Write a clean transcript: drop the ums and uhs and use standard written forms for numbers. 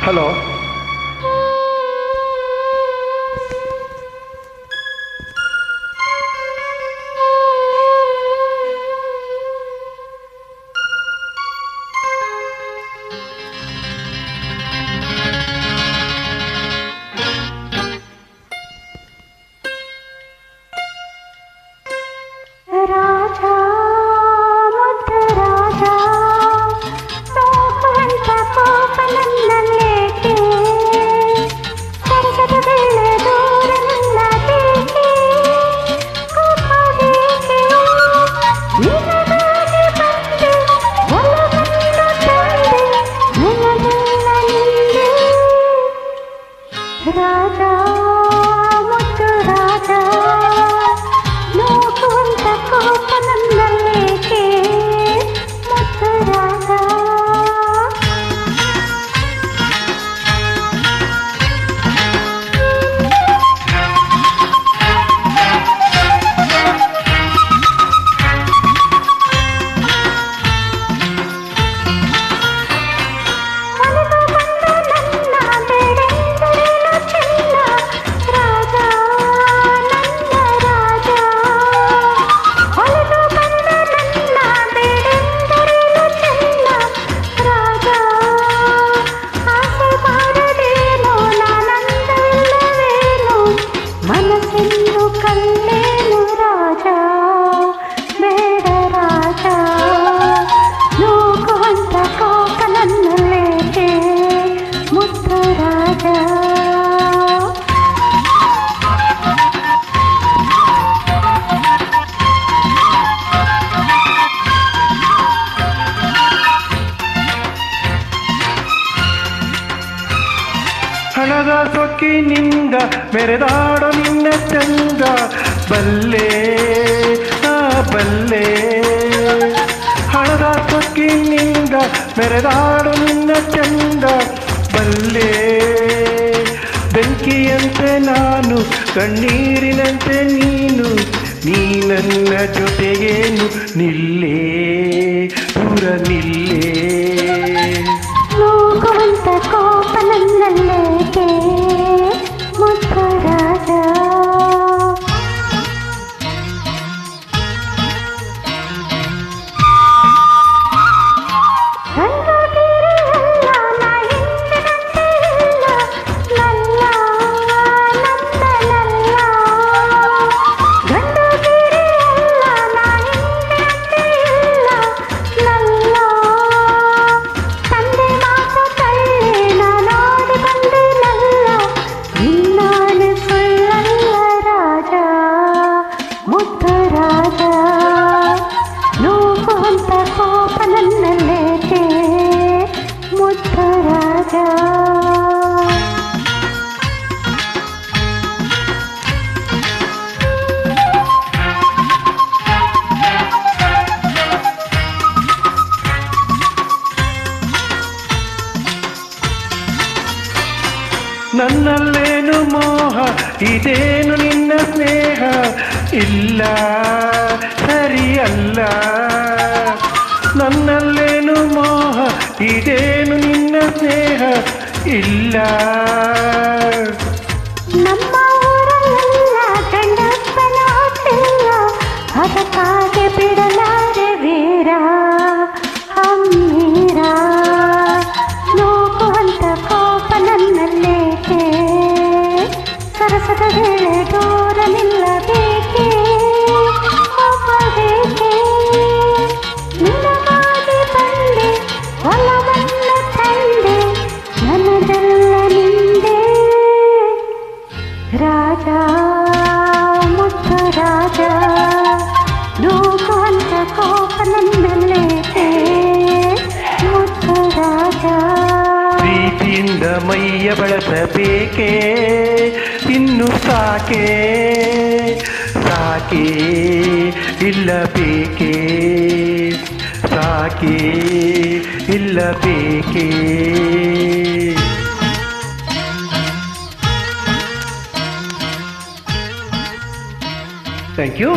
Hello. ರಾಜ ಮುದ್ದು ರಾಜ ನೋಡುವಂತ ಕೋಪ ನನ್ನಲ್ಲೇಕೆ ಮುದ್ದು ರಾಜ. ಹಣದ ಸೊಕ್ಕಿನಿಂದ ಮೆರೆದಾಡೋ ನಿನ್ನ ಚಂದ ಬಲ್ಲೆ ಬಲ್ಲೆ. ಹಣದ ಸೊಕ್ಕಿನಿಂದ ಮೆರೆದಾಡೋ ನಿನ್ನ ಚಂದ ಬಲ್ಲೆ. ಬೆಂಕಿಯಂತೆ ನಾನು ಕಣ್ಣೀರಿನಂತೆ ನೀನು, ನೀ ನನ್ನ ಜೊತೆಗೇನು ನಿಲ್ಲೇ ದೂರ ನಿಲ್ಲೇ. ನೋಡುವಂತ ಕೋಪ ನನ್ನಲ್ಲೇಕೆ ಮುದ್ದು ರಾಜ. ನನ್ನಲ್ಲೇನು ಮೋಹ ಇದೇನು ನಿನ್ನ ಸ್ನೇಹ ಇಲ್ಲ ಸರಿಯಲ್ಲ. ನನ್ನಲ್ಲೇನು ಮೋಹ ಇದೇನು ನಿನ್ನ ಸ್ನೇಹ ಇಲ್ಲ. ನಮ್ಮ ಊರಲ್ಲೆಲ್ಲ ಗಂಡಪ್ಪನ ಹೊತ್ತಿಲ್ಲ, ಅದಕ್ಕಾಗಿ ಬಿಡಲಾರೆ ವೀರ ಹಮ್ಮೀರ. ನೋಡುವಂತ ಕೋಪ ನನ್ನಲ್ಲೇಕೆ ಸರಸದ ವೇಳೆ ದೂರ ನಿಲ್ಲಬೇಕೆ ಒಪ್ಪಬೇಕೆ. ನಿನಗಾಗಿ ಬಂದೆ ಒಲವನ್ನ ತಂದೆ ನನದೆಲ್ಲ ನಿಂದೆ ರಾಜ ಮುದ್ದು ರಾಜ. ನೋಡುವಂತ ಕೋಪ ನನ್ನಲ್ಲೇಕೆ ಮುದ್ದು ರಾಜ. ಪ್ರೀತಿಯಿಂದ ಮೈಯ ಬಳಸಬೇಕೆ ಇನ್ನು ಸಾಕೆ ಸಾಕೆ ಇಲ್ಲ ಬೇಕೆ ಸಾಕೆ ಇಲ್ಲ ಬೇಕೆ. Thank you.